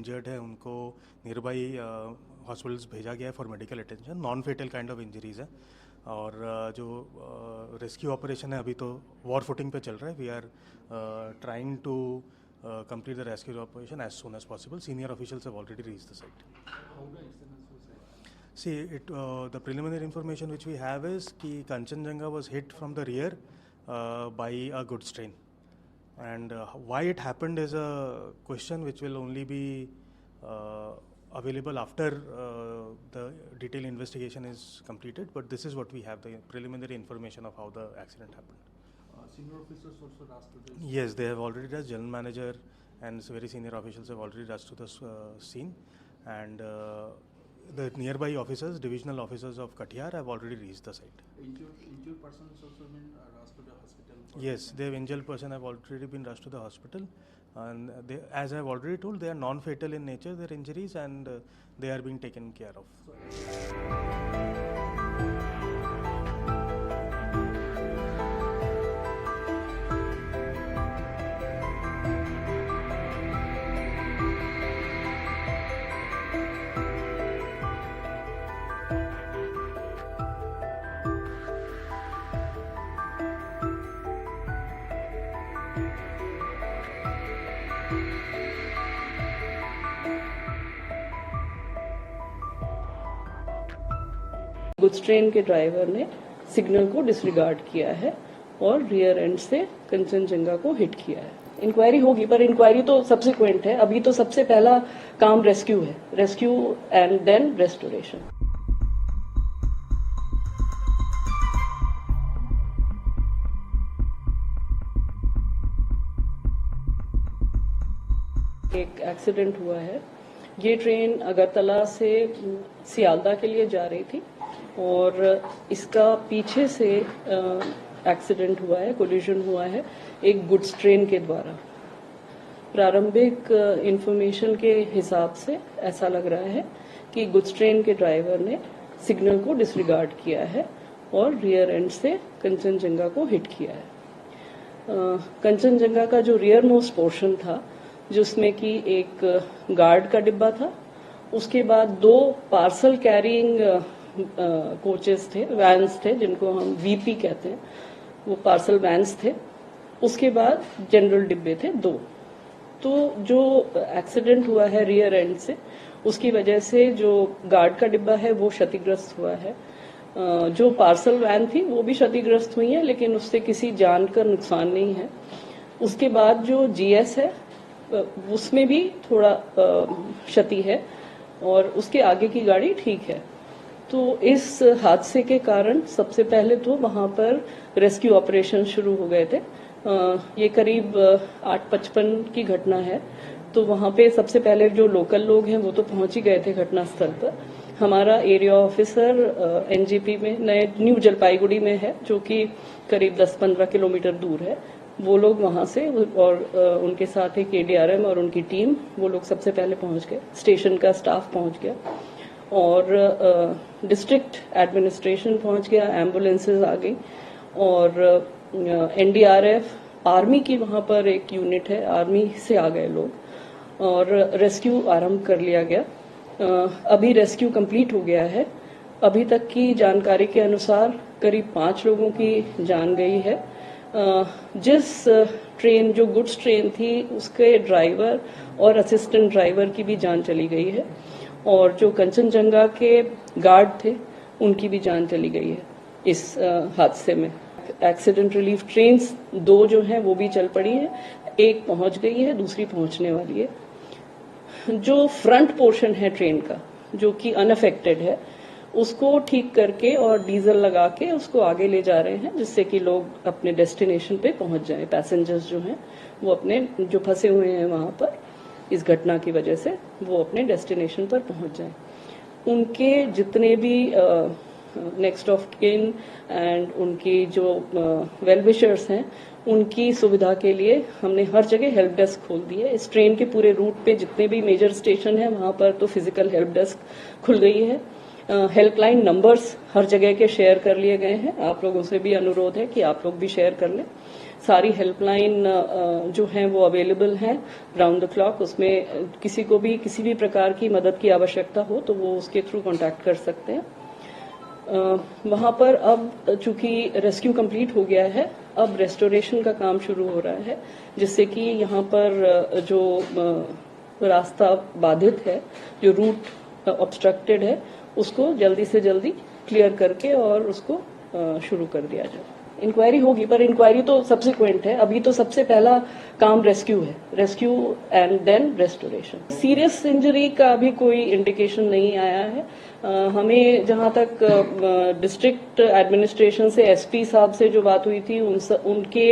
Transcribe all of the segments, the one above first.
Injured है उनको near by hospitals भेजा गया है for medical attention. Non fatal kind of injuries है और जो रेस्क्यू ऑपरेशन है अभी तो वॉर फुटिंग पे चल रहा है। We are trying to complete the rescue operation as soon as possible. Senior officials have already reached the site. See, the preliminary information which we have is that Kanchenjunga was hit from the rear by a goods train, and why it happened is a question which will only be available after the detailed investigation is completed. But this is what we have, the preliminary information of how the accident happened. Senior officers also rushed to this? Yes, they have already rushed. General manager and very senior officials have already rushed to the scene, and the nearby officers, divisional officers of Katiyar, have already reached the site. Injured persons also been rushed to the hospital? Yes, the injured person have already been rushed to the hospital, and they, as I have already told, they are non-fatal in nature, their injuries, and they are being taken care of. Goods train के driver ने signal को disregard किया है और rear and से कंचनजंगा को hit किया है। इंक्वायरी होगी, पर इंक्वायरी तो सब्सिक्वेंट है। अभी तो सबसे पहला काम रेस्क्यू है, रेस्क्यू एंड देन रेस्टोरेशन। एक एक्सीडेंट हुआ है। ये ट्रेन अगरतला से सियालदा के लिए जा रही थी और इसका पीछे से एक्सीडेंट हुआ है, कोलिजन हुआ है एक गुड्स ट्रेन के द्वारा। प्रारंभिक इंफॉर्मेशन के हिसाब से ऐसा लग रहा है कि गुड्स ट्रेन के ड्राइवर ने सिग्नल को डिसरिगार्ड किया है और रियर एंड से कंचनजंगा को हिट किया है। कंचनजंगा का जो रियर मोस्ट पोर्शन था, जिसमें कि एक गार्ड का डिब्बा था, उसके बाद 2 पार्सल कैरिंग कोचेस थे, वैन्स थे, जिनको हम वीपी कहते हैं, वो पार्सल वैन्स थे। उसके बाद जनरल डिब्बे थे 2। तो जो एक्सीडेंट हुआ है रियर एंड से, उसकी वजह से जो गार्ड का डिब्बा है वो क्षतिग्रस्त हुआ है। जो पार्सल वैन थी वो भी क्षतिग्रस्त हुई है, लेकिन उससे किसी जान का नुकसान नहीं है। उसके बाद जो जीएस है उसमें भी थोड़ा क्षति है और उसके आगे की गाड़ी ठीक है। तो इस हादसे के कारण सबसे पहले तो वहां पर रेस्क्यू ऑपरेशन शुरू हो गए थे। ये करीब 8:55 की घटना है। तो वहां पे सबसे पहले जो लोकल लोग हैं वो तो पहुंच ही गए थे घटनास्थल पर। हमारा एरिया ऑफिसर एनजीपी में न्यू जलपाईगुड़ी में है, जो कि करीब 10-15 किलोमीटर दूर है। वो लोग वहां से और उनके साथ एक एडीआरएम और उनकी टीम, वो लोग सबसे पहले पहुंच गए। स्टेशन का स्टाफ पहुंच गया और डिस्ट्रिक्ट एडमिनिस्ट्रेशन पहुंच गया, एम्बुलेंसेज आ गई और एनडीआरएफ, आर्मी की वहां पर एक यूनिट है, आर्मी से आ गए लोग और रेस्क्यू आरंभ कर लिया गया। अभी रेस्क्यू कंप्लीट हो गया है। अभी तक की जानकारी के अनुसार करीब 5 लोगों की जान गई है। जिस ट्रेन, जो गुड्स ट्रेन थी, उसके ड्राइवर और असिस्टेंट ड्राइवर की भी जान चली गई है और जो कंचनजंगा के गार्ड थे उनकी भी जान चली गई है इस हादसे में। एक्सीडेंट रिलीफ ट्रेन्स 2 जो हैं वो भी चल पड़ी हैं, एक पहुंच गई है, दूसरी पहुंचने वाली है। जो फ्रंट पोर्शन है ट्रेन का, जो कि अनअफेक्टेड है, उसको ठीक करके और डीजल लगा के उसको आगे ले जा रहे हैं, जिससे कि लोग अपने डेस्टिनेशन पे पहुंच जाएं। पैसेंजर्स जो हैं वो अपने, जो फंसे हुए हैं वहां पर इस घटना की वजह से, वो अपने डेस्टिनेशन पर पहुंच जाएं। उनके जितने भी नेक्स्ट ऑफ किन एंड उनकी जो वेल विशर्स हैं, उनकी सुविधा के लिए हमने हर जगह हेल्प डेस्क खोल दी है। इस ट्रेन के पूरे रूट पे जितने भी मेजर स्टेशन है वहां पर तो फिजिकल हेल्प डेस्क खुल गई है। हेल्पलाइन नंबर्स हर जगह के शेयर कर लिए गए हैं। आप लोगों से भी अनुरोध है कि आप लोग भी शेयर कर लें। सारी हेल्पलाइन जो हैं वो अवेलेबल हैं राउंड द क्लॉक। उसमें किसी को भी किसी भी प्रकार की मदद की आवश्यकता हो तो वो उसके थ्रू कांटेक्ट कर सकते हैं। वहाँ पर अब चूंकि रेस्क्यू कंप्लीट हो गया है, अब रेस्टोरेशन का काम शुरू हो रहा है, जिससे कि यहाँ पर जो रास्ता बाधित है, जो रूट ऑब्स्ट्रक्टेड है, उसको जल्दी से जल्दी क्लियर करके और उसको शुरू कर दिया जाए। इंक्वायरी होगी, पर इंक्वायरी तो सब्सिक्वेंट है। अभी तो सबसे पहला काम रेस्क्यू है, rescue and then restoration. Serious injury का अभी कोई इंडिकेशन नहीं आया है। हमें जहां तक डिस्ट्रिक्ट एडमिनिस्ट्रेशन से एसपी साहब से जो बात हुई थी, उनके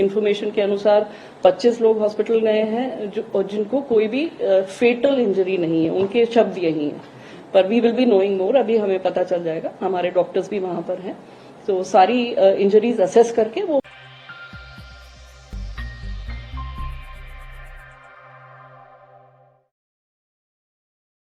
इंफॉर्मेशन के अनुसार 25 लोग हॉस्पिटल गए हैं और जिनको कोई भी फेटल इंजरी नहीं है, उनके शब्द यही हैं। पर we will be knowing more, अभी हमें पता चल जाएगा, हमारे डॉक्टर्स भी वहां पर हैं। तो सारी इंजरीज असेस करके वो